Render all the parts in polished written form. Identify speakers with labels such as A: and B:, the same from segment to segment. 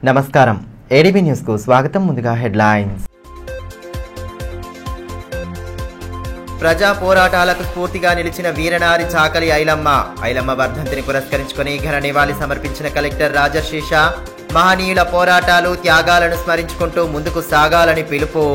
A: నమస్కారం ADB news కు స్వాగతం. ముందుగా హెడ్లైన్స్. ప్రజా పోరాటాలకు స్ఫూర్తిగా నిలిచిన వీరనారి చాకలి ఐలమ్మ వర్ధంతిని పురస్కరించుకొని ఘన నివాళి సమర్పించిన కలెక్టర్ రాజశేష మహనీయుల పోరాటాలు త్యాగాలను స్మరించుకుంటూ ముందుకు సాగాలని పిలుపు.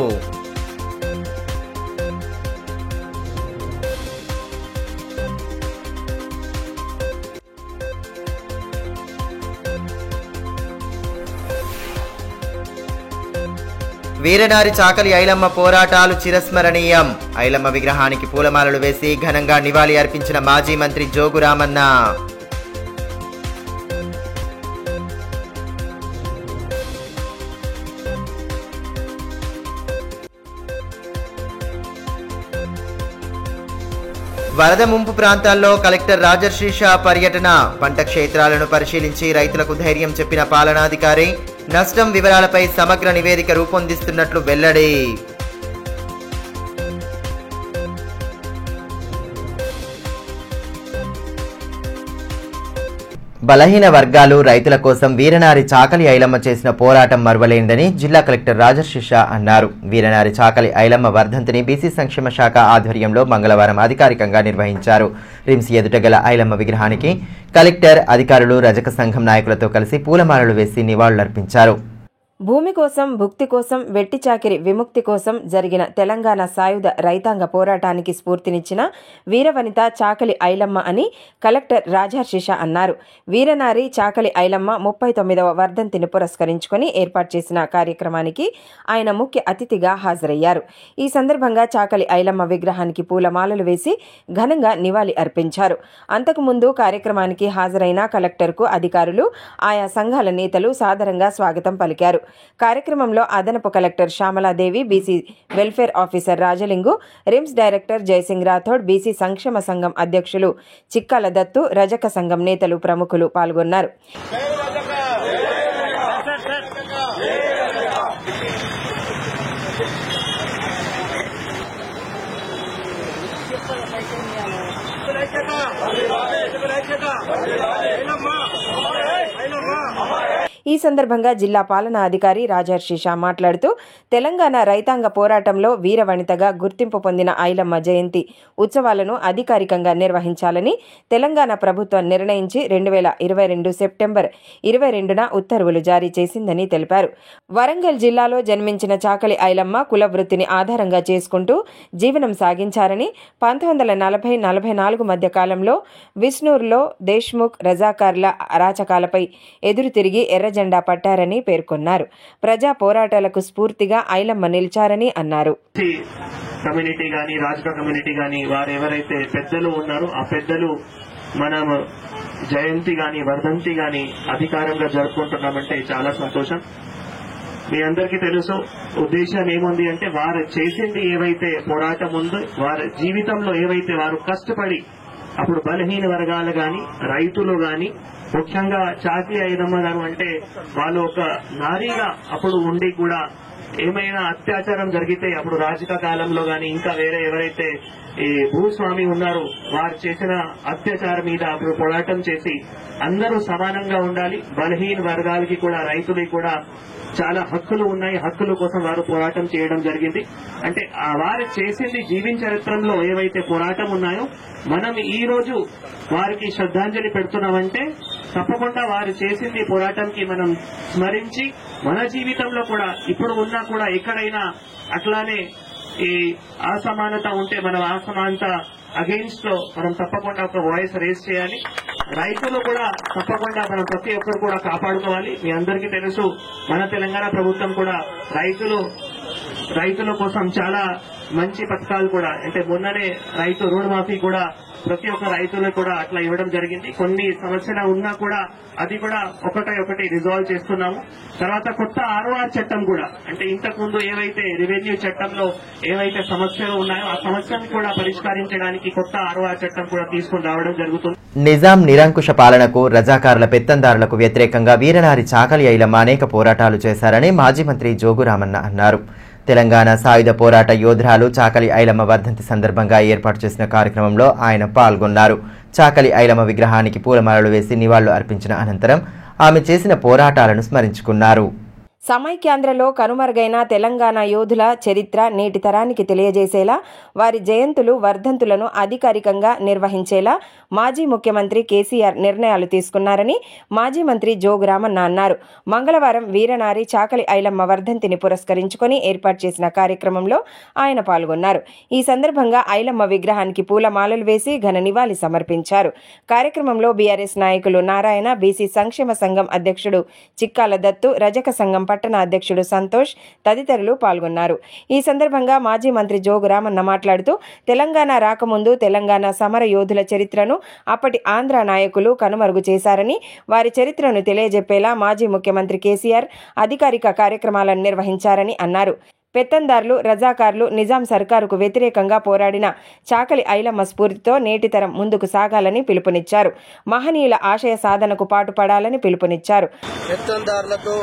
A: వీరనారి చాకలి ఐలమ్మ పోరాటాలు చిరస్మరణీయం. ఐలమ్మ విగ్రహానికి పూలమాలలు వేసి ఘనంగా నివాళి అర్పించిన మాజీ మంత్రి జోగు రామన్న. వరద ముంపు ప్రాంతాల్లో కలెక్టర్ రాజశేష పర్యటన. పంట క్షేత్రాలను పరిశీలించి రైతులకు ధైర్యం చెప్పిన పాలనాధికారి. నష్టం వివరాలపై సమగ్ర నివేదిక రూపొందిస్తున్నట్లు వెల్లడి. బలహీన వర్గాలు రైతుల కోసం వీరనారి చాకలి ఐలమ్మ చేసిన పోరాటం మరువలేనిదని జిల్లా కలెక్టర్ రాజశేష అన్నారు. వీరనారి చాకలి ఐలమ్మ వర్ధంతిని బీసీ సంక్షేమ శాఖ ఆధ్వర్యంలో మంగళవారం అధికారికంగా నిర్వహించారు. రిమ్స్ ఎదుట గల ఐలమ్మ విగ్రహానికి కలెక్టర్, అధికారులు, రజక సంఘం నాయకులతో కలిసి పూలమాలలు వేసి నివాళులర్పించారు.
B: భూమి కోసం, భుక్తి కోసం, వెట్టి చాకిరి విముక్తి కోసం జరిగిన తెలంగాణ సాయుధ రైతాంగ పోరాటానికి స్ఫూర్తినిచ్చిన వీరవనిత చాకలి ఐలమ్మ అని కలెక్టర్ రాజశేష అన్నారు. వీరనారి చాకలి ఐలమ్మ 39వ వర్ధంతిని పురస్కరించుకొని ఏర్పాటు చేసిన కార్యక్రమానికి ఆయన ముఖ్య అతిథిగా హాజరయ్యారు. ఈ సందర్భంగా చాకలి ఐలమ్మ విగ్రహానికి పూలమాలలు వేసి ఘనంగా నివాళి అర్పించారు. అంతకుముందు కార్యక్రమానికి హాజరైన కలెక్టర్కు అధికారులు, ఆయా సంఘాల నేతలు సాదరంగా స్వాగతం పలికారు. కార్యక్రమంలో అదనపు collector Shyamala Devi, BC welfare officer Rajalingu, RIMS director Jaising Rathod, BC సంక్షేమ సంఘం అధ్యక్షులు చిక్కాల దత్తు, రజక సంఘం నేతలు, ప్రముఖులు పాల్గొన్నారు. ఈ సందర్భంగా జిల్లా పాలనా అధికారి రాజశేష మాట్లాడుతూ, తెలంగాణ రైతాంగ పోరాటంలో వీరవనితగా గుర్తింపు పొందిన ఐలమ్మ జయంతి ఉత్సవాలను అధికారికంగా నిర్వహించాలని తెలంగాణ ప్రభుత్వం నిర్ణయించి 2022 సెప్టెంబర్ 22న ఉత్తర్వులు జారీ చేసిందని తెలిపారు. వరంగల్ జిల్లాలో జన్మించిన చాకలి ఐలమ్మ కుల వృత్తిని ఆధారంగా చేసుకుంటూ జీవనం సాగించారని, 1940-44 మధ్య కాలంలో విష్ణూర్లో దేశ్ముఖ్ రజాకార్ల అరాచకాలపై ఎదురు తిరిగి ఎర్రజెండా పట్టారని పేర్కొన్నారు. ప్రజా పోరాటాలకు స్ఫూర్తిగా ఐలమ్మ నిలిచారని అన్నారు.
C: కమ్యూనిటీ గాని, రాజకీయ కమ్యూనిటీ గాని, వారు ఎవరైతే పెద్దలు ఉన్నారో ఆ పెద్దలు మనం జయంతి గాని, వర్ధంతి గాని అధికారంగా జరుపుకుంటున్నామంటే చాలా సంతోషం. మీ అందరికీ తెలుసు ఉద్దేశం ఏముంది అంటే, వారు చేసింది ఏవైతే పోరాటం ఉందో, వారి జీవితంలో ఏవైతే వారు కష్టపడి అప్పుడు బలహీన వర్గాలు గాని, రైతులు గాని, ముఖ్యంగా చాకలి ఐలమ్మ గారు అంటే వాళ్ళు ఒక నారీగా అప్పుడు ఉండి కూడా ఏమైనా అత్యాచారం జరిగితే అప్పుడు రాజకీయ కాలంలో గాని, ఇంకా వేరే ఎవరైతే ఈ భూస్వామి ఉన్నారు వారు చేసిన అత్యాచారం మీద అప్పుడు పోరాటం చేసి అందరూ సమానంగా ఉండాలి, బలహీన వర్గాలకి కూడా, రైతులకి కూడా చాలా హక్కులు ఉన్నాయి, హక్కుల కోసం వారు పోరాటం చేయడం జరిగింది. అంటే వారు చేసింది జీవన చరిత్రలో ఏవైతే పోరాటం ఉన్నాయో మనం ఈ రోజు వారికి శ్రద్ధాంజలి పెడుతున్నామంటే తప్పకుండా వారు చేసింది పోరాటంకి మనం స్మరించి మన జీవితంలో కూడా ఇప్పుడు ఉన్నా కూడా ఎక్కడైనా అట్లానే ఈ అసమానత ఉంటే మనం అసమానత అగెయిన్స్ట్ లో మనం తప్పకుండా ఒక వాయిస్ రేస్ చేయాలి. రైతులు కూడా తప్పకుండా మనం ప్రతి ఒక్కరు కూడా కాపాడుకోవాలి. మీ అందరికీ తెలుసు మన తెలంగాణ ప్రభుత్వం కూడా రైతుల కోసం చాలా మంచి పథకాలు కూడా, అంటే మొన్ననే రైతు రుణమాఫీ కూడా ప్రతి ఒక్క రైతులకు కూడా అట్లా ఇవ్వడం జరిగింది. కొన్ని సమస్యలు ఉన్నా కూడా అది కూడా ఒకటి రిజాల్వ్ చేస్తున్నాము. తర్వాత కొత్త ROR చట్టం కూడా, అంటే ఇంతకుముందు ఏవైతే రెవెన్యూ చట్టంలో ఏవైతే సమస్యలు ఉన్నాయో ఆ సమస్యను కూడా పరిష్కరించడానికి కొత్త ROR చట్టం కూడా తీసుకుని రావడం జరుగుతుంది.
A: నిజాం నిరంకుశ పాలనకు, రజాకారుల పెత్తందారులకు వ్యతిరేకంగా వీరనారి చాకలి ఐలమ్మ అనేక పోరాటాలు చేశారని మాజీ మంత్రి జోగు రామన్న అన్నారు. తెలంగాణ సాయుధ పోరాట యోధురాలు చాకలి ఐలమ్మ వర్ధంతి సందర్భంగా ఏర్పాటు చేసిన కార్యక్రమంలో ఆయన పాల్గొన్నారు. చాకలి ఐలమ్మ విగ్రహానికి పూలమాలలు వేసి నివాళులు అర్పించిన అనంతరం ఆమె చేసిన పోరాటాలను స్మరించుకున్నారు.
B: సమైక్యాంధ్రలో కనుమరుగైన తెలంగాణ యోధుల చరిత్ర నేటి తరానికి తెలియజేసేలా వారి జయంతులు వర్ధంతులను అధికారికంగా నిర్వహించేలా మాజీ ముఖ్యమంత్రి కేసీఆర్ నిర్ణయాలు తీసుకున్నారని మాజీ మంత్రి జోగు రామన్న అన్నారు. మంగళవారం వీరనారి చాకలి ఐలమ్మ వర్ధంతిని పురస్కరించుకొని ఏర్పాటు చేసిన కార్యక్రమంలో ఆయన పాల్గొన్నారు. ఈ సందర్భంగా ఐలమ్మ విగ్రహానికి పూలమాలలు వేసి ఘన నివాళి సమర్పించారు. కార్యక్రమంలో బీఆర్ఎస్ నాయకులు నారాయణ, బీసీ సంక్షేమ సంఘం అధ్యక్షుడు చిక్కాల దత్తు, రజక సంఘం పట్టణ అధ్యక్షుడు సంతోష్ తదితరులు పాల్గొన్నారు. ఈ సందర్భంగా మాజీ మంత్రి జోగు రామన్న మాట్లాడుతూ తెలంగాణ రాకముందు తెలంగాణ సమర యోధుల చరిత్రను అప్పటి ఆంధ్ర నాయకులు కనుమరుగు చేశారని, వారి చరిత్రను తెలియజెప్పేలా మాజీ ముఖ్యమంత్రి కేసీఆర్ అధికారిక కార్యక్రమాలను నిర్వహించారని అన్నారు. పెత్తందారులు, రజాకార్లు, నిజాం సర్కారుకు వ్యతిరేకంగా పోరాడిన చాకలి ఐలమ్మ స్ఫూర్తితో నేటి తరం ముందుకు సాగాలని పిలుపునిచ్చారు. మహనీయుల ఆశయ సాధనకు పాటుపడాలని పిలుపునిచ్చారు.
D: పెత్తందారులతో,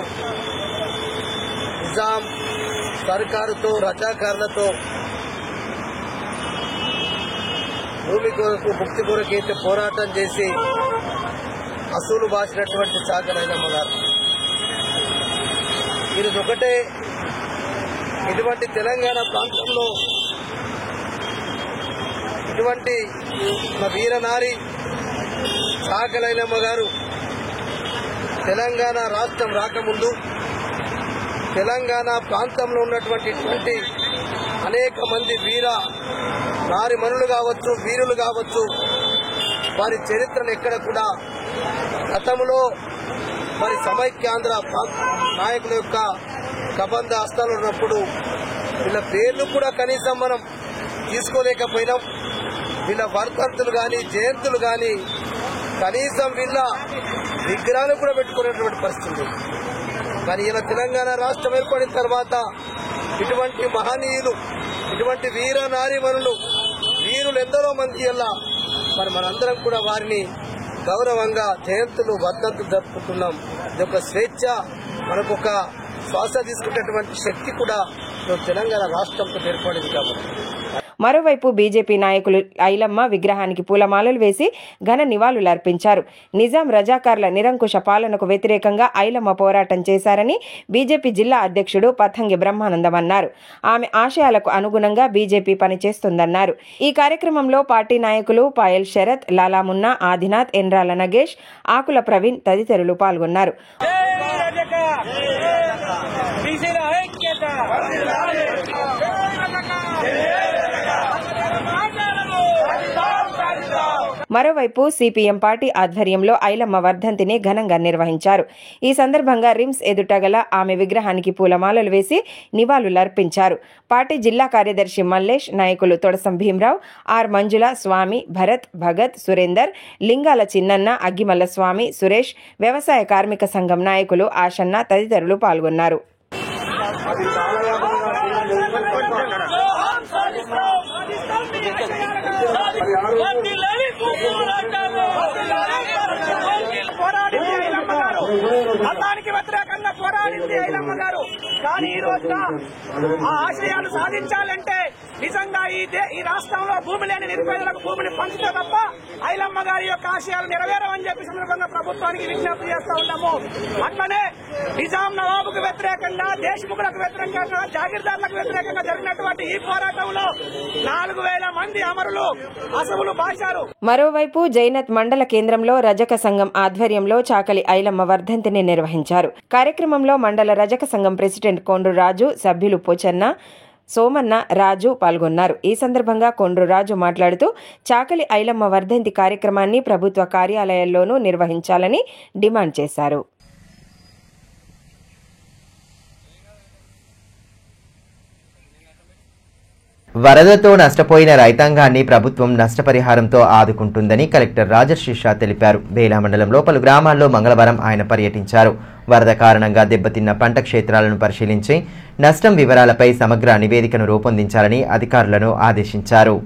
D: నిజాం సర్కారుతో, రజాకారులతో భూమి కొరకు, ముక్తి కొరకైతే పోరాటం చేసి అసూలు బాసినటువంటి చాకలి ఐలమ్మ గారు ఈరోజు ఒకటే ఇటువంటి తెలంగాణ ప్రాంతంలో ఇటువంటి వీరనారి చాకలి ఐలమ్మ గారు తెలంగాణ రాష్ట్రం రాకముందు తెలంగాణ ప్రాంతంలో ఉన్నటువంటి అనేక మంది వీర నారిమణులు కావచ్చు, వీరులు కావచ్చు, వారి చరిత్రను ఎక్కడ కూడా గతంలో మరి సమైక్యాంధ్ర నాయకుల యొక్క కబంధ హస్తాలు ఉన్నప్పుడు వీళ్ళ పేర్లు కూడా కనీసం మనం తీసుకోలేకపోయినాం. వీళ్ళ వర్ధంతులు కానీ, జయంతులు కానీ కనీసం వీళ్ళ విగ్రహాలు కూడా పెట్టుకునేటువంటి పరిస్థితి. కానీ ఇలా తెలంగాణ రాష్ట్రం ఏర్పడిన తర్వాత ఇటువంటి మహనీయులు, ఇటువంటి వీర నారీమణులు, వీరులు ఎందరో మంది ఇలా మరి మనందరం కూడా వారిని గౌరవంగా జయంతులు, వర్ధంతులు జరుపుకుంటున్నాం. ఇది ఒక స్వేచ్ఛ, మనకొక శ్వాస తీసుకునేటువంటి శక్తి కూడా తెలంగాణ రాష్ట్రంతో ఏర్పడింది కాబట్టి.
B: మరోవైపు బీజేపీ నాయకులు ఐలమ్మ విగ్రహానికి పూలమాలలు వేసి ఘన నివాళులర్పించారు. నిజాం రజాకార్ల నిరంకుశ పాలనకు వ్యతిరేకంగా ఐలమ్మ పోరాటం చేశారని బీజేపీ జిల్లా అధ్యక్షుడు పతంగి బ్రహ్మానందం అన్నారు. ఆమె ఆశయాలకు అనుగుణంగా బీజేపీ పనిచేస్తుందన్నారు. ఈ కార్యక్రమంలో పార్టీ నాయకులు పాయల్ శరత్, లాలామున్నా, ఆదినాథ్, ఎన్రాల నగేష్, ఆకుల ప్రవీణ్ తదితరులు పాల్గొన్నారు. మరోవైపు సిపిఎం పార్టీ ఆధ్వర్యంలో ఐలమ్మ వర్ధంతిని ఘనంగా నిర్వహించారు. ఈ సందర్భంగా రిమ్స్ ఎదుట గల ఆమె విగ్రహానికి పూలమాలలు వేసి నివాళులర్పించారు. పార్టీ జిల్లా కార్యదర్శి మల్లేష్, నాయకులు తొడసం భీమరావు, ఆర్ మంజుల, స్వామి, భరత్, భగత్, సురేందర్, లింగాల చిన్నన్న, అగ్గిమల్ల స్వామి, సురేష్, వ్యవసాయ కార్మిక సంఘం నాయకులు ఆశన్న తదితరులు పాల్గొన్నారు.
E: మతానికి వ్యతిరేకంగా పోరాడింది ఐలమ్మ గారు. కానీ ఈ రోజున ఆ ఆశయాలు సాధించాలంటే నిజంగా ఈ రాష్ట్రంలో భూమి లేని నిరుపేదలకు భూమిని పంచితే తప్ప ఐలమ్మ గారి యొక్క ఆశయాలు నెరవేరవని చెప్పి సందర్భంగా ప్రభుత్వానికి విజ్ఞప్తి చేస్తా ఉన్నాము. అట్లనే నిజాం నవాబుకు వ్యతిరేకంగా, దేశముఖులకు వ్యతిరేకంగా, జాగీర్దారులకు వ్యతిరేకంగా జరిగినటువంటి ఈ పోరాటంలో 4000 మంది అమరులు అసవులు బాశారు.
B: మరోవైపు జైనత్ మండల కేంద్రంలో రజక సంఘం ఆధ్వర్యంలో చాకలి ఐలమ్మ వర్ధంతిని నిర్వహించారు. కార్యక్రమంలో మండల రజక సంఘం ప్రెసిడెంట్ కొండ్రు రాజు, సభ్యులు పోచన్న, సోమన్న, రాజు పాల్గొన్నారు. ఈ సందర్భంగా కొండ్రు రాజు మాట్లాడుతూ చాకలి ఐలమ్మ వర్ధంతి కార్యక్రమాన్ని ప్రభుత్వ కార్యాలయాల్లోనూ నిర్వహించాలని డిమాండ్ చేశారు.
A: వరదతో నష్టపోయిన రైతాంగాన్ని ప్రభుత్వం నష్టపరిహారంతో ఆదుకుంటుందని కలెక్టర్ రాజర్షిషా తెలిపారు. బేలా మండలంలో పలు గ్రామాల్లో మంగళవారం ఆయన పర్యటించారు. వరద కారణంగా దెబ్బతిన్న పంట క్షేత్రాలను పరిశీలించి నష్టం వివరాలపై సమగ్ర నివేదికను రూపొందించాలని అధికారులను ఆదేశించారు.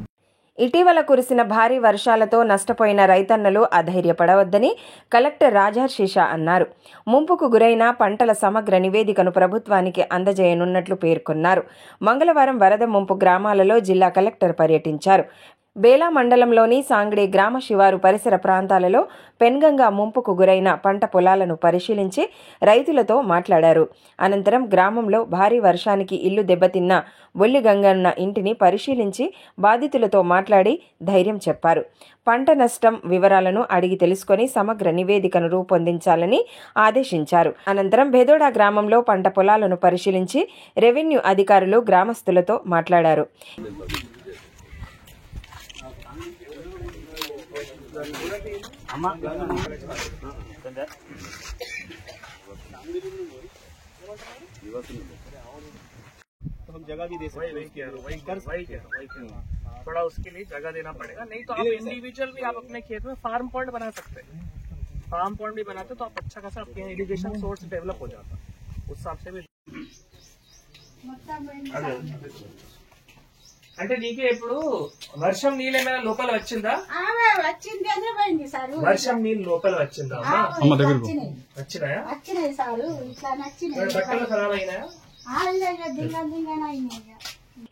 B: ఇటీవల కురిసిన భారీ వర్షాలతో నష్టపోయిన రైతన్నలు అధైర్యపడవద్దని కలెక్టర్ రాజర్షిషా అన్నారు. ముంపుకు గురైన పంటల సమగ్ర నివేదికను ప్రభుత్వానికి అందజేయనున్నట్లు పేర్కొన్నారు. మంగళవారం వరద ముంపు గ్రామాలలో జిల్లా కలెక్టర్ పర్యటించారు. బేలా మండలంలోని సాంగ్డే గ్రామ శివారు పరిసర ప్రాంతాలలో పెన్గంగా ముంపుకు గురైన పంట పొలాలను పరిశీలించి రైతులతో మాట్లాడారు. అనంతరం గ్రామంలో భారీ వర్షానికి ఇల్లు దెబ్బతిన్న బొల్లిగంగన్న ఇంటిని పరిశీలించి బాధితులతో మాట్లాడి ధైర్యం చెప్పారు. పంట నష్టం వివరాలను అడిగి తెలుసుకొని సమగ్ర నివేదికను రూపొందించాలని ఆదేశించారు. అనంతరం బెదోడా గ్రామంలో పంట పొలాలను పరిశీలించి రెవెన్యూ అధికారులు గ్రామస్తులతో మాట్లాడారు.
F: हम जगह भी दे सकते हैं, थोड़ा उसके लिए जगह देना पड़ेगा, नहीं तो आप इंडिविजुअल भी आप अपने खेत में फार्म पॉइंट बना सकते हैं। फार्म पॉइंट भी बनाते तो आप अच्छा खासा आपके इरिगेशन सोर्स डेवलप हो जाता, उस हिसाब से भी। అంటే నీకే ఇప్పుడు వర్షం నీళ్ళు ఏమైనా లోపల వచ్చిందా?
G: వచ్చింది అదే పోయింది సార్.
F: వర్షం నీళ్ళు లోపల వచ్చిందా? వచ్చినాయా?
G: వచ్చినాయి సార్, ఇట్లా నచ్చినాయి.
F: బట్టలు ఖరాబ్ అయినాయా?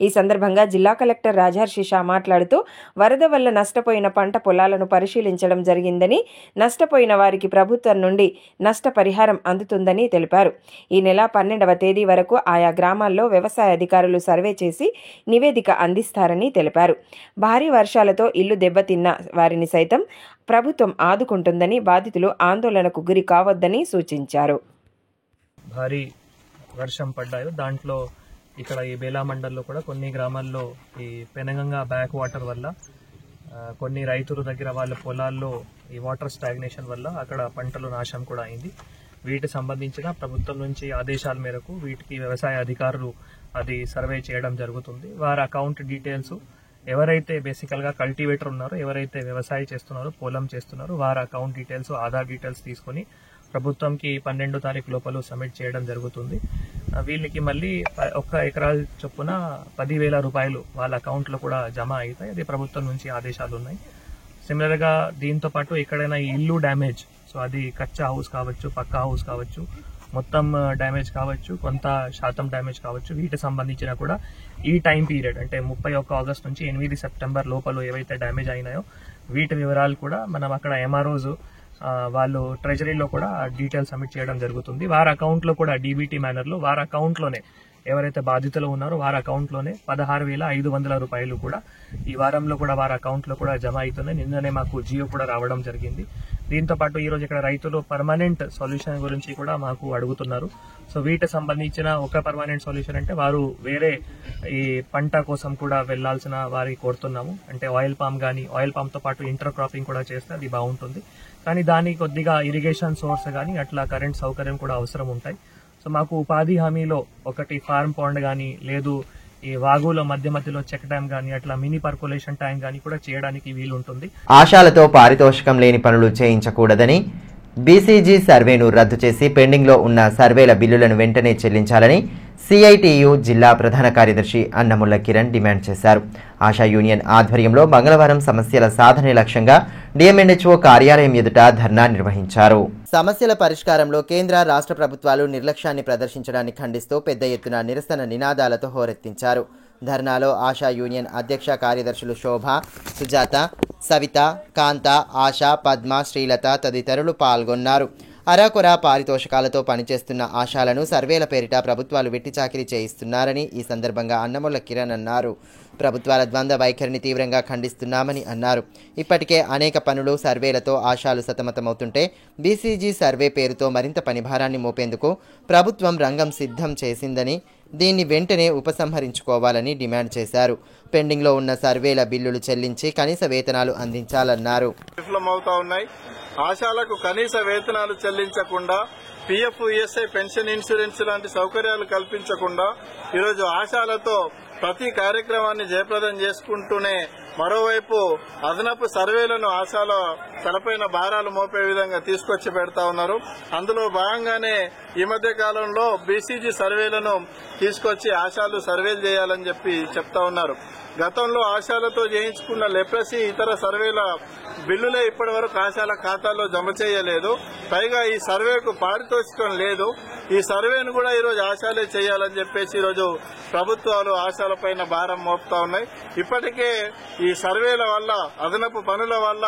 B: ఈ సందర్భంగా జిల్లా కలెక్టర్ రాజహర్షిషా మాట్లాడుతూ వరద వల్ల నష్టపోయిన పంట పొలాలను పరిశీలించడం జరిగిందని, నష్టపోయిన వారికి ప్రభుత్వం నుండి నష్టపరిహారం అందుతుందని తెలిపారు. ఈ నెల 12వ తేదీ వరకు ఆయా గ్రామాల్లో వ్యవసాయ అధికారులు సర్వే చేసి నివేదిక అందిస్తారని తెలిపారు. భారీ వర్షాలతో ఇల్లు దెబ్బతిన్న వారిని సైతం ప్రభుత్వం ఆదుకుంటుందని, బాధితులు ఆందోళనకు గురి కావద్దని సూచించారు.
F: భారీ వర్షం పడ్డాయో దాంట్లో ఇక్కడ ఈ బేలా మండల్లో కూడా కొన్ని గ్రామాల్లో ఈ పెనగంగా బ్యాక్ వాటర్ వల్ల కొన్ని రైతుల దగ్గర వాళ్ళ పొలాల్లో ఈ వాటర్ స్టాగ్నేషన్ వల్ల అక్కడ పంటలు నాశనం కూడా అయింది. వీటికి సంబంధించిన ప్రభుత్వం నుంచి ఆదేశాల మేరకు వీటికి వ్యవసాయ అధికారులు అది సర్వే చేయడం జరుగుతుంది. వారి అకౌంట్ డీటెయిల్స్ ఎవరైతే బేసికల్గా కల్టివేటర్ ఉన్నారో, ఎవరైతే వ్యవసాయం చేస్తున్నారో, పొలం చేస్తున్నారో వారి అకౌంట్ డీటెయిల్స్, ఆధార్ డీటెయిల్స్ తీసుకొని ప్రభుత్వంకి 12వ తారీఖు లోపల సబ్మిట్ చేయడం జరుగుతుంది. వీళ్ళకి మళ్ళీ 1 ఎకరా చొప్పున 10,000 రూపాయలు వాళ్ళ అకౌంట్లో కూడా జమ అవుతాయి. అది ప్రభుత్వం నుంచి ఆదేశాలు ఉన్నాయి. సిమిలర్గా దీంతో పాటు ఎక్కడైనా ఇల్లు డ్యామేజ్, సో అది కచ్చా హౌస్ కావచ్చు, పక్కా హౌస్ కావచ్చు, మొత్తం డ్యామేజ్ కావచ్చు, కొంత శాతం డ్యామేజ్ కావచ్చు, వీటికి సంబంధించిన కూడా ఈ టైం పీరియడ్ అంటే 31 ఆగస్టు నుంచి 8 సెప్టెంబర్ లోపల ఏవైతే డ్యామేజ్ అయినాయో వీటి వివరాలు కూడా మనం అక్కడ ఎంఆర్ఓస్ వాళ్ళు ట్రెజరీలో కూడా డీటెయిల్స్ సబ్మిట్ చేయడం జరుగుతుంది. వారి అకౌంట్లో కూడా డీబీటీ మేనర్లో వారి అకౌంట్లోనే ఎవరైతే బాధితులు ఉన్నారో వారి అకౌంట్లోనే 16,500 రూపాయలు కూడా ఈ వారంలో కూడా వారి అకౌంట్లో కూడా జమ అవుతున్నాయి. నిన్ననే మాకు జియో కూడా రావడం జరిగింది. దీంతో పాటు ఈరోజు ఇక్కడ రైతులు పర్మనెంట్ సొల్యూషన్ గురించి కూడా మాకు అడుగుతున్నారు. సో వీటికి సంబంధించిన ఒక పర్మనెంట్ సొల్యూషన్ అంటే వారు వేరే ఈ పంట కోసం కూడా వెళ్లాల్సిన వారికి కోరుతున్నాము. అంటే ఆయిల్ పామ్ కానీ, ఆయిల్ పామ్తో పాటు ఇంటర్ క్రాపింగ్ కూడా చేస్తే అది బాగుంటుంది. కానీ దానికి కొద్దిగా ఇరిగేషన్ సోర్స్ కానీ అట్లా కరెంట్ సౌకర్యం కూడా అవసరం ఉంటాయి. సో మాకు ఉపాధి హామీలో ఒకటి ఫార్మ్ పాండ్ కానీ, లేదు ఈ వాగులో మధ్యలో చెక్ డ్యామ్ కానీ, అట్లా మినీ పర్కులేషన్ ట్యాంక్ కానీ కూడా చేయడానికి వీలుంటుంది.
A: ఆశాలతో పారితోషికం లేని పనులు చేయించకూడదని, బీసీజీ సర్వేను రద్దు చేసి పెండింగ్లో ఉన్న సర్వేల బిల్లులను వెంటనే చెల్లించాలని సిఐటియు జిల్లా ప్రధాన కార్యదర్శి అన్నముల్ల కిరణ్ డిమాండ్ చేశారు. ఆశా యూనియన్ ఆధ్వర్యంలో మంగళవారం సమస్యల సాధనే లక్ష్యంగా డిఎంఎన్హెచ్ఓ కార్యాలయం ఎదుట ధర్నా నిర్వహించారు. సమస్యల పరిష్కారంలో కేంద్ర రాష్ట్ర ప్రభుత్వాలు నిర్లక్ష్యాన్ని ప్రదర్శించడాన్ని ఖండిస్తూ పెద్ద ఎత్తున నిరసన నినాదాలతో హోరెత్తించారు. ధర్నాలో ఆశా యూనియన్ అధ్యక్ష కార్యదర్శులు శోభ, సుజాత, సవిత, కాంత, ఆశ, పద్మ, శ్రీలత తదితరులు పాల్గొన్నారు. అరాకొర పారితోషికాలతో పనిచేస్తున్న ఆశాలను సర్వేల పేరిట ప్రభుత్వాలు వెట్టిచాకిరీ చేయిస్తున్నారని ఈ సందర్భంగా అన్నముల్ల కిరణ్ అన్నారు. ప్రభుత్వాల ద్వంద్వ వైఖరిని తీవ్రంగా ఖండిస్తున్నామని అన్నారు. ఇప్పటికే అనేక పనులు సర్వేలతో ఆశాలు సతమతమవుతుంటే బీసీజీ సర్వే పేరుతో మరింత పనిభారాన్ని మోపేందుకు ప్రభుత్వం రంగం సిద్ధం చేసిందని, దీన్ని వెంటనే ఉపసంహరించుకోవాలని డిమాండ్ చేశారు. పెండింగ్లో ఉన్న సర్వేల బిల్లులు చెల్లించి కనీస వేతనాలు అందించాలన్నారు.
H: ఆశాలకు కనీస వేతనాలు చెల్లించకుండా, పీఎఫ్, ఈఎస్ఐ, పెన్షన్, ఇన్సూరెన్స్ లాంటి సౌకర్యాలు కల్పించకుండా ఈరోజు ఆశాలతో ప్రతి కార్యక్రమాన్ని జయప్రదం చేసుకుంటూనే మరోవైపు అదనపు సర్వేలను ఆశాల తలపైన భారాలు మోపే విధంగా తీసుకొచ్చి పెడతా ఉన్నారు. అందులో భాగంగానే ఈ మధ్య కాలంలో బీసీజీ సర్వేలను తీసుకొచ్చి ఆశాలు సర్వేలు చేయాలని చెప్తా ఉన్నారు. గతంలో ఆశాలతో చేయించుకున్న లెప్రసీ ఇతర సర్వేల బిల్లులే ఇప్పటి వరకు ఆశాల ఖాతాల్లో జమ చేయలేదు. పైగా ఈ సర్వేకు పారితోషికం లేదు. ఈ సర్వేను కూడా ఈరోజు ఆశాలే చేయాలని చెప్పేసి ఈరోజు ప్రభుత్వాలు ఆశాలపైన భారం మోపుతా ఉన్నాయి. ఇప్పటికే ఈ సర్వేల వల్ల, అదనపు పనుల వల్ల,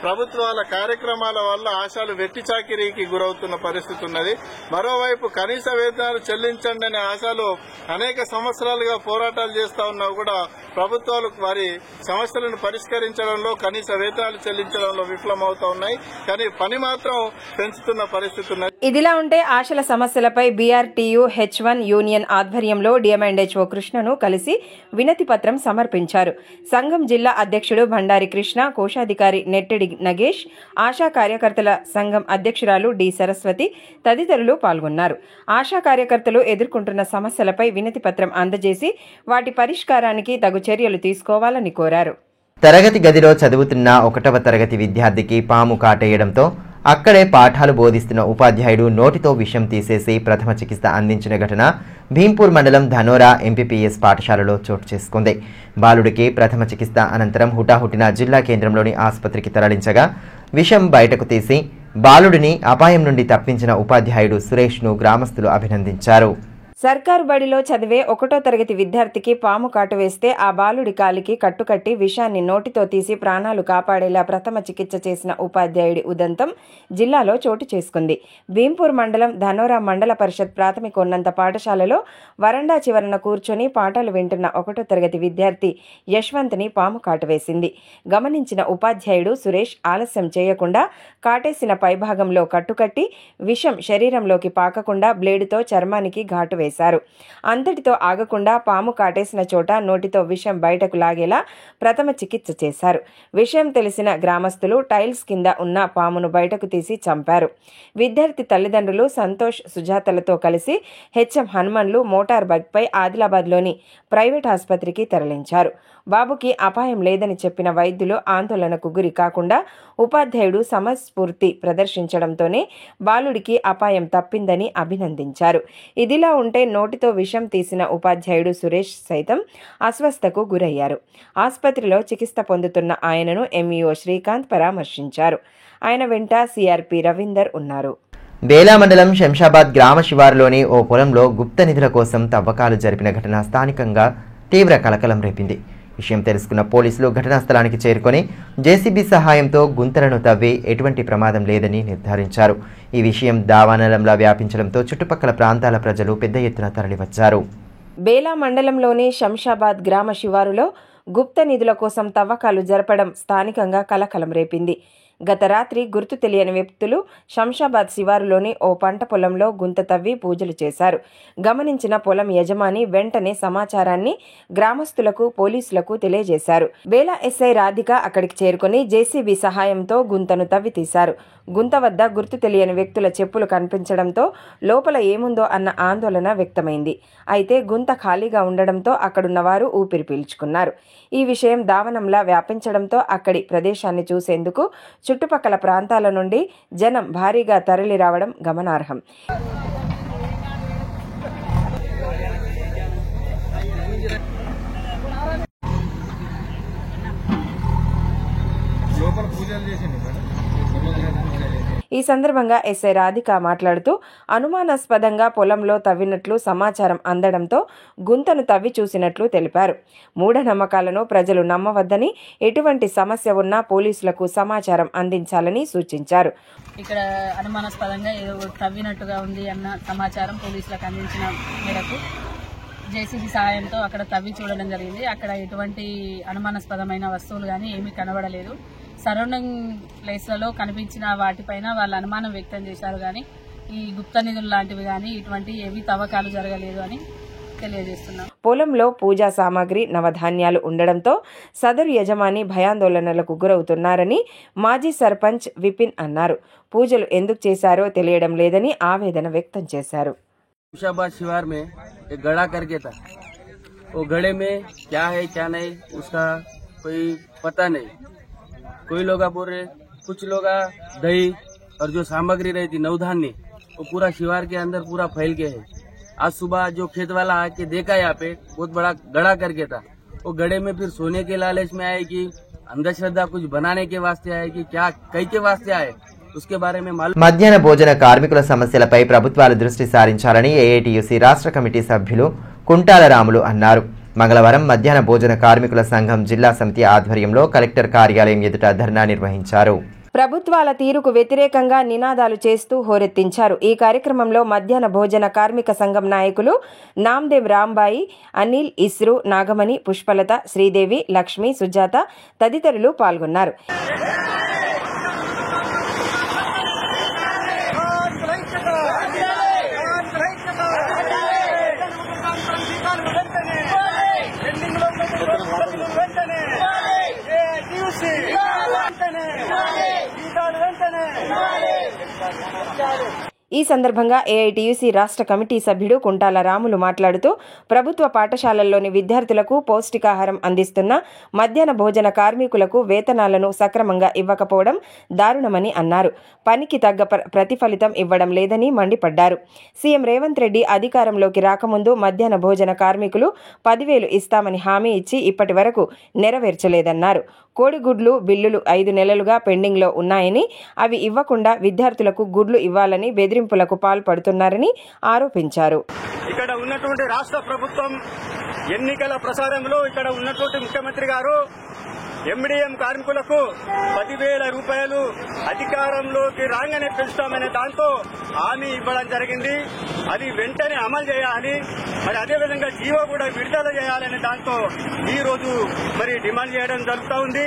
H: ప్రభుత్వాల కార్యక్రమాల వల్ల ఆశాలు వెట్టి చాకిరీకి గురవుతున్న పరిస్థితి ఉన్నది. మరోవైపు కనీస వేతనాలు చెల్లించండి అనే ఆశాలు అనేక సంవత్సరాలుగా పోరాటాలు చేస్తా ఉన్నా కూడా ప్రభుత్వాలు వారి సమస్యలను పరిష్కరించడంలో, కనీస వేతనాలు చెల్లించడంలో విఫలమవుతా ఉన్నాయి. కానీ పని మాత్రం పెంచుతున్న పరిస్థితి ఉన్నది.
B: ఇదిలా ఉంటే ఆశల సమస్యలపై బీఆర్టీయూ H1 యూనియన్ ఆధ్వర్యంలో డిఎంఎండ్హెచ్ఓ కృష్ణను కలిసి వినతి పత్రం సమర్పించారు. సంఘం జిల్లా అధ్యక్షుడు భండారి కృష్ణ, కోశాధికారి నెట్టెడి నగేష్, ఆశా కార్యకర్తల సంఘం అధ్యక్షురాలు డి సరస్వతి తదితరులు పాల్గొన్నారు. ఆశా కార్యకర్తలు ఎదుర్కొంటున్న సమస్యలపై వినతి పత్రం అందజేసి వాటి పరిష్కారానికి తగు చర్యలు తీసుకోవాలని కోరారు.
A: తరగతి గదిలో చదువుతున్న 1వ తరగతి విద్యార్థికి పాము కాటేయడంతో అక్కడే పాఠాలు బోధిస్తున్న ఉపాధ్యాయుడు నోటితో విషం తీసేసి ప్రథమ చికిత్స అందించిన ఘటన భీంపూర్ మండలం ధనోరా ఎంపీపీఎస్ పాఠశాలలో చోటు చేసుకుంది. బాలుడికి ప్రథమ చికిత్స అనంతరం హుటాహుటిన జిల్లా కేంద్రంలోని ఆసుపత్రికి తరలించగా విషం బయటకు తీసి బాలుడిని అపాయం నుండి తప్పించిన ఉపాధ్యాయుడు సురేష్ను గ్రామస్తులు అభినందించారు.
B: సర్కారు బడిలో చదివే 1వ తరగతి విద్యార్థికి పాము కాటు వేస్తే ఆ బాలుడి కాలికి కట్టుకట్టి విషాన్ని నోటితో తీసి ప్రాణాలు కాపాడేలా ప్రథమ చికిత్స చేసిన ఉపాధ్యాయుడి ఉదంతం జిల్లాలో చోటు చేసుకుంది. భీంపూర్ మండలం ధనోరా మండల పరిషత్ ప్రాథమికోన్నత పాఠశాలలో వరండా చివరన కూర్చొని పాఠాలు వింటున్న 1వ తరగతి విద్యార్థి యశ్వంత్ని పాము కాటు వేసింది. గమనించిన ఉపాధ్యాయుడు సురేష్ ఆలస్యం చేయకుండా కాటేసిన పైభాగంలో కట్టుకట్టి విషం శరీరంలోకి పాకకుండా బ్లేడుతో చర్మానికి ఘాటు వేశారు. అంతటితో ఆగకుండా పాము కాటేసిన చోట నోటితో విషం బయటకు లాగేలా ప్రథమ చికిత్స చేశారు. విషయం తెలిసిన గ్రామస్తులు టైల్స్ కింద ఉన్న పామును బయటకు తీసి చంపారు. విద్యార్థి తల్లిదండ్రులు సంతోష్, సుజాతలతో కలిసి హెచ్ఎం హనుమన్లు మోటార్ బైక్పై ఆదిలాబాద్లోని ప్రైవేట్ ఆసుపత్రికి తరలించారు. బాబుకి అపాయం లేదని చెప్పిన వైద్యులు ఆందోళనకు గురి కాకుండా ఉపాధ్యాయుడు సమస్ఫూర్తి ప్రదర్శించడంతోనే బాలుడికి అపాయం తప్పిందని అభినందించారు. ఇదిలా ఉంటే నోటితో విషం తీసిన ఉపాధ్యాయుడు సురేష్ సైతం అస్వస్థకు గురయ్యారు. ఆసుపత్రిలో చికిత్స పొందుతున్న ఆయనను ఎంఈఓ శ్రీకాంత్ పరామర్శించారు. ఆయన వెంట సిఆర్పి రవీందర్ ఉన్నారు.
A: బేలా మండలం శంషాబాద్ గ్రామ శివారులోని ఓ పొలంలో గుప్త నిధుల కోసం తవ్వకాలు జరిపిన ఘటన స్థానికంగా తీవ్ర కలకలం రేపింది. విషయం తెలుసుకున్న పోలీసులు ఘటనా స్థలానికి చేరుకొని జేసీబీ సహాయంతో గుంతలను తవ్వి ఎటువంటి ప్రమాదం లేదని నిర్ధారించారు. ఈ విషయం దావానలంలా వ్యాపించడంతో చుట్టుపక్కల ప్రాంతాల ప్రజలు పెద్ద ఎత్తున తరలివచ్చారు.
B: బేలా మండలంలోని శంషాబాద్ గ్రామ శివారులో గుప్త నిధుల కోసం తవ్వకాలు జరపడం స్థానికంగా కలకలం రేపింది. గత రాత్రి గుర్తు తెలియని వ్యక్తులు శంషాబాద్ శివారులోని ఓ పంట పొలంలో గుంత తవ్వి పూజలు చేశారు. గమనించిన పొలం యజమాని వెంటనే సమాచారాన్ని గ్రామస్తులకు, పోలీసులకు తెలియజేశారు. బేలా ఎస్ఐ రాధిక అక్కడికి చేరుకుని జేసీబీ సహాయంతో గుంతను తవ్వి తీశారు. గుంత వద్ద గుర్తు తెలియని వ్యక్తుల చెప్పులు కనిపించడంతో లోపల ఏముందో అన్న ఆందోళన వ్యక్తమైంది. అయితే గుంత ఖాళీగా ఉండడంతో అక్కడున్న వారు ఊపిరి పీల్చుకున్నారు. ఈ విషయం దావనంలా వ్యాపించడంతో అక్కడి ప్రదేశాన్ని చూసేందుకు చుట్టుపక్కల ప్రాంతాల నుండి జనం భారీగా తరలి రావడం గమనార్హం. ఈ సందర్భంగా ఎస్ఐ రాధిక మాట్లాడుతూ అనుమానాస్పదంగా పొలంలో తవ్వినట్లు సమాచారం అందడంతో గుంతను తవ్వి చూసినట్లు తెలిపారు. మూఢనమ్మకాలను ప్రజలు నమ్మవద్దని, ఎటువంటి సమస్య ఉన్నా పోలీసులకు సమాచారం అందించాలని సూచించారు.
I: ఇక్కడ అనుమానాస్పదంగా ఏదో తవ్వినట్టుగా ఉంది అన్న సమాచారం పోలీసులకు అందించిన మేరకు జేసీబీ సహాయంతో అక్కడ తవ్వి చూడడం జరిగింది. అక్కడ ఎటువంటి అనుమానాస్పదమైన వస్తువులు కానీ ఏమీ కనబడలేదు. సరౌండింగ్ ప్లేస్లలో కనిపించిన వాటిపైన వాళ్ళు అనుమానం వ్యక్తం చేశారు. కానీ ఈ గుప్త నిధులు లాంటివి కానీ ఇటువంటి ఏవి తవ్వకాలు జరగలేదు అని తెలియజేస్తున్నారు.
B: పొలంలో పూజా సామాగ్రి, నవధాన్యాలు ఉండడంతో సదరు యజమాని భయాందోళనలకు గురవుతున్నారని మాజీ సర్పంచ్ విపిన్ అన్నారు. పూజలు ఎందుకు చేశారో తెలియడం లేదని ఆవేదన వ్యక్తం చేశారు.
J: शमशाबाद शिवार में एक गड़ा करके था, वो गड़े में क्या है क्या नहीं उसका कोई पता नहीं. कोई लोग बोल रहे कुछ लोग दही और जो सामग्री रहती नवधान्य वो पूरा शिवार के अंदर पूरा फैल के है। आज सुबह जो खेत वाला आके देखा यहाँ पे बहुत बड़ा गड़ा करके था, वो गड़े में फिर सोने के लालच में आए कि अंधश्रद्धा कुछ बनाने के वास्ते आए कि क्या कई के वास्ते आए उसके बारे में मालूम।
A: మధ్యాహ్న భోజన కార్మికుల సమస్యలపై ప్రభుత్వాలు దృష్టి సారించాలని ఏఐటీయూసీ రాష్ట్ర కమిటీ సభ్యులు కుంటాల రాములు అన్నారు. మంగళవారం మధ్యాహ్న భోజన కార్మికుల సంఘం జిల్లా సమితి ఆధ్వర్యంలో కలెక్టర్ కార్యాలయం ఎదుట ధర్నా నిర్వహించారు.
B: ప్రభుత్వాల తీరుకు వ్యతిరేకంగా నినాదాలు చేస్తూ హోరెత్తించారు. ఈ కార్యక్రమంలో మధ్యాహ్న భోజన కార్మిక సంఘం నాయకులు నామ్దేవ్ రాంబాయి, అనిల్, ఇస్రు, నాగమణి, పుష్పలత, శ్రీదేవి, లక్ష్మి, సుజాత తదితరులు పాల్గొన్నారు. ఈ సందర్భంగా ఏఐటీయూసీ రాష్ట్ర కమిటీ సభ్యుడు కుంటాల రాములు మాట్లాడుతూ ప్రభుత్వ పాఠశాలల్లోని విద్యార్థులకు పౌష్టికాహారం అందిస్తున్న మధ్యాహ్న భోజన కార్మికులకు వేతనాలను సక్రమంగా ఇవ్వకపోవడం దారుణమని అన్నారు. పనికి తగ్గ ప్రతిఫలితం ఇవ్వడం లేదని మండిపడ్డారు. సీఎం రేవంత్ రెడ్డి అధికారంలోకి రాకముందు మధ్యాహ్న భోజన కార్మికులు 10,000 ఇస్తామని హామీ ఇచ్చి ఇప్పటి వరకు నెరవేర్చలేదన్నారు. కోడిగుడ్లు బిల్లులు 5 నెలలుగా పెండింగ్లో ఉన్నాయని, అవి ఇవ్వకుండా విద్యార్థులకు గుడ్లు ఇవ్వాలని బెదిరింపులకు పాల్పడుతున్నారని ఆరోపించారు.
K: ఇక్కడ ఉన్నటువంటి రాష్ట్ర ప్రభుత్వం ఎన్నికల ప్రచారంలో ఇక్కడ ఉన్నటువంటి ముఖ్యమంత్రి గారు ఎండిఎం కార్మికులకు 10,000 రూపాయలు అధికారంలోకి రాగానే పెంచుతామనే దాంతో హామీ ఇవ్వడం జరిగింది. అది వెంటనే అమలు చేయాలి, మరి అదేవిధంగా జీవో కూడా విడుదల చేయాలనే దాంతో ఈ రోజు మరి డిమాండ్ చేయడం జరుగుతూ ఉంది.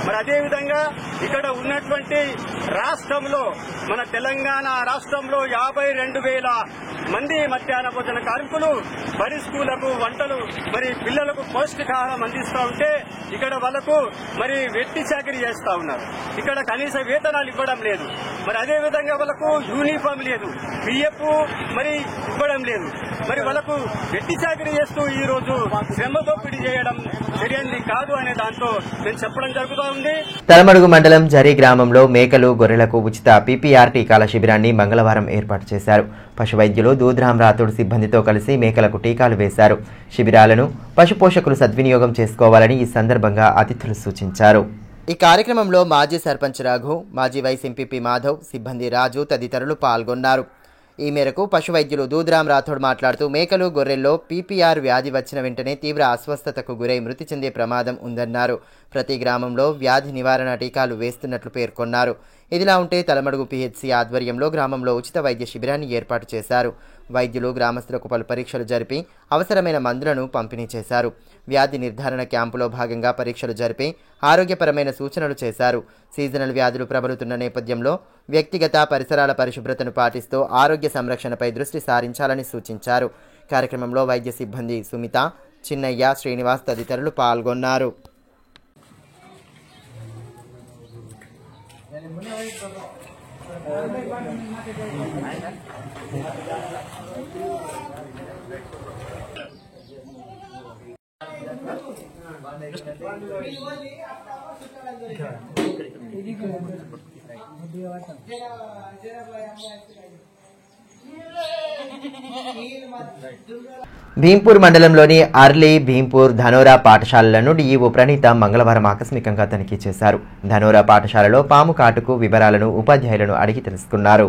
K: మరి అదేవిధంగా ఇక్కడ ఉన్నటువంటి రాష్ట్రంలో మన తెలంగాణ రాష్ట్రంలో 52,000 మంది మధ్యాహ్న భోజన కార్మికులు బడి స్కూళ్లకు వంటలు మరి పిల్లలకు పౌష్టికాహారం అందిస్తూ ఉంటే ఇక్కడ వాళ్ళకు మరి వెట్టి చాకరీ చేస్తా ఉన్నారు. ఇక్కడ కనీస వేతనాలు ఇవ్వడం లేదు. మరి అదేవిధంగా వాళ్ళకు యూనిఫామ్ లేదు, పిఎఫ్ మరి ఇవ్వడం లేదు. మరి వాళ్ళకు వెట్టి చాకరీ చేస్తూ ఈ రోజు శ్రమ దోపిడీ చేయడం సరైనది కాదు అనే దాంతో నేను చెప్పడం జరుగుతూ ఉంది.
A: తలమడుగు మండలం జరీ గ్రామంలో మేకలు, గొర్రెలకు ఉచిత పీపీఆర్ టీకాల శిబిరాన్ని మంగళవారం ఏర్పాటు చేశారు. పశు వైద్యులు దూద్రాం రాథోడ్ సిబ్బందితో కలిసి మేకలకు టీకాలు వేశారు. శిబిరాలను పశు పోషకులు సద్వినియోగం చేసుకోవాలని ఈ సందర్భంగా అతిథులు సూచించారు. ఈ కార్యక్రమంలో మాజీ సర్పంచ్ రఘు, మాజీ వైస్ ఎంపీపీ మాధవ్, సిబ్బంది రాజు తదితరులు పాల్గొన్నారు. ఈ మేరకు పశు వైద్యులు దూద్రాం రాథోడ్ మాట్లాడుతూ మేకలు, గొర్రెల్లో పీపీఆర్ వ్యాధి వచ్చిన వెంటనే తీవ్ర అస్వస్థతకు గురై మృతి చెందే ప్రమాదం ఉందన్నారు. ప్రతి గ్రామంలో వ్యాధి నివారణ టీకాలు వేస్తున్నట్లు పేర్కొన్నారు. ఇదిలా ఉంటే తలమడుగు పీహెచ్సీ ఆధ్వర్యంలో గ్రామంలో ఉచిత వైద్య శిబిరాన్ని ఏర్పాటు చేశారు. వైద్యులు గ్రామస్తులకు పలు పరీక్షలు జరిపి అవసరమైన మందులను పంపిణీ చేశారు. వ్యాధి నిర్ధారణ క్యాంపులో భాగంగా పరీక్షలు జరిపి ఆరోగ్యపరమైన సూచనలు చేశారు. సీజనల్ వ్యాధులు ప్రబలుతున్న నేపథ్యంలో వ్యక్తిగత పరిసరాల పరిశుభ్రతను పాటిస్తూ ఆరోగ్య సంరక్షణపై దృష్టి సారించాలని సూచించారు. కార్యక్రమంలో వైద్య సిబ్బంది సుమిత, చిన్నయ్య, శ్రీనివాస్ తదితరులు పాల్గొన్నారు. భీంపూర్ మండలంలోని అర్లీ, భీంపూర్, ధనోరా పాఠశాలలను డీఈఓ ప్రణీత మంగళవారం ఆకస్మికంగా తనిఖీ చేశారు. ధనోరా పాఠశాలలో పాము కాటుకు వివరాలను ఉపాధ్యాయులను అడిగి తెలుసుకున్నారు.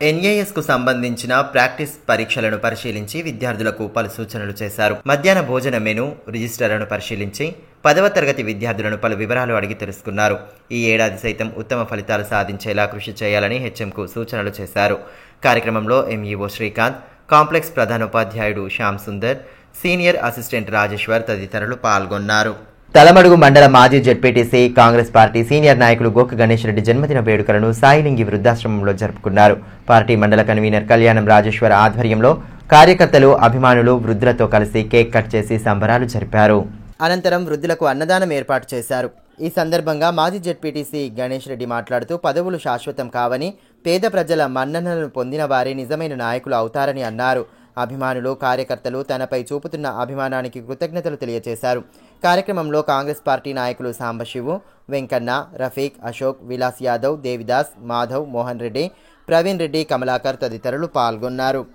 A: ఎన్ఏఎస్కు సంబంధించిన ప్రాక్టీస్ పరీక్షలను పరిశీలించి విద్యార్థులకు పలు సూచనలు చేశారు. మధ్యాహ్న భోజన మెను రిజిస్టర్లను పరిశీలించి 10వ తరగతి విద్యార్థులను పలు వివరాలు అడిగి తెలుసుకున్నారు. ఈ ఏడాది సైతం ఉత్తమ ఫలితాలు సాధించేలా కృషి చేయాలని హెచ్ఎంకు సూచనలు చేశారు. కార్యక్రమంలో ఎంఈఓ శ్రీకాంత్, కాంప్లెక్స్ ప్రధానోపాధ్యాయుడు శ్యామ్ సుందర్, సీనియర్ అసిస్టెంట్ రాజేశ్వర్ తదితరులు పాల్గొన్నారు. తలమడుగు మండల మాజీ జెడ్పీటీసీ కాంగ్రెస్ పార్టీ సీనియర్ నాయకులు గోక గణేష్ రెడ్డి జన్మదిన వేడుకలను సాయిలింగి వృద్ధాశ్రమంలో జరుపుకున్నారు. పార్టీ మండల కన్వీనర్ కళ్యాణం రాజేశ్వర్ ఆధ్వర్యంలో కార్యకర్తలు, అభిమానులు వృద్ధులతో కలిసి కేక్ కట్ చేసి సంబరాలు జరిపారు. అనంతరం వృద్ధులకు అన్నదానం ఏర్పాటు చేశారు. ఈ సందర్భంగా మాజీ జెడ్పీటీసీ గణేష్ రెడ్డి మాట్లాడుతూ పదవులు శాశ్వతం కావని, పేద ప్రజల మన్ననలను పొందిన వారే నిజమైన నాయకులు అవుతారని అన్నారు. అభిమానులు, కార్యకర్తలు తనపై చూపుతున్న అభిమానానికి కృతజ్ఞతలు తెలియజేశారు. కార్యక్రమంలో కాంగ్రెస్ పార్టీ నాయకులు సాంబశివు, వెంకన్న, రఫీక్, అశోక్, విలాస్ యాదవ్, దేవిదాస్, మాధవ్, మోహన్ రెడ్డి, ప్రవీణ్ రెడ్డి, కమలాకర్ తదితరులు పాల్గొన్నారు.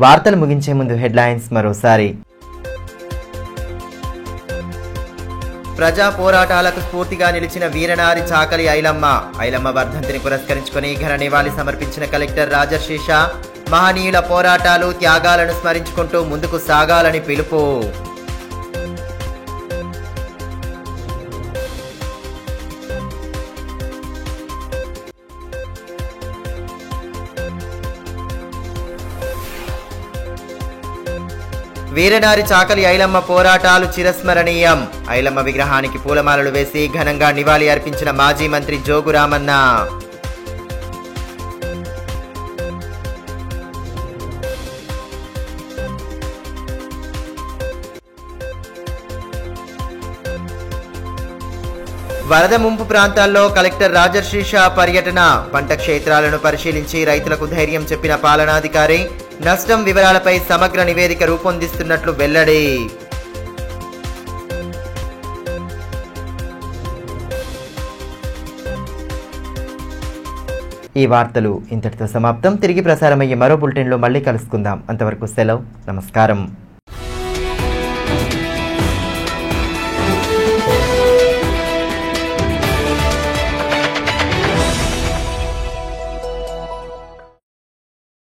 A: వార్తలు ముగించే ముందు హెడ్లైన్స్ మరోసారి. ప్రజా పోరాటాలకు స్ఫూర్తిగా నిలిచిన వీరనారి చాకలి ఐలమ్మ. ఐలమ్మ వర్ధంతిని పురస్కరించుకుని ఘన నివాళి సమర్పించిన కలెక్టర్ రాజర్షిష. మహనీయుల పోరాటాలు, త్యాగాలను స్మరించుకుంటూ ముందుకు సాగాలని పిలుపు. వీరనారి చాకలి ఐలమ్మ పోరాటాలు చిరస్మరణీయం. ఐలమ్మ విగ్రహానికి పూలమాలలు వేసి ఘనంగా నివాళి అర్పించిన మాజీ మంత్రి జోగు రామన్న. వరద ముంపు ప్రాంతాల్లో కలెక్టర్ రాజర్షిష పర్యటన. పంట క్షేత్రాలను పరిశీలించి రైతులకు ధైర్యం చెప్పిన పాలనాధికారి. నష్టం వివరాలపై సమగ్ర నివేదిక రూపొందిస్తున్నట్లు వెల్లడి. ఈ వార్తలు ఇంతటితో సమాప్తం. తిరిగి ప్రసారమయ్యే మరో బులెటిన్లో మళ్ళీ కలుసుకుందాం. అంతవరకు సెలవు. నమస్కారం.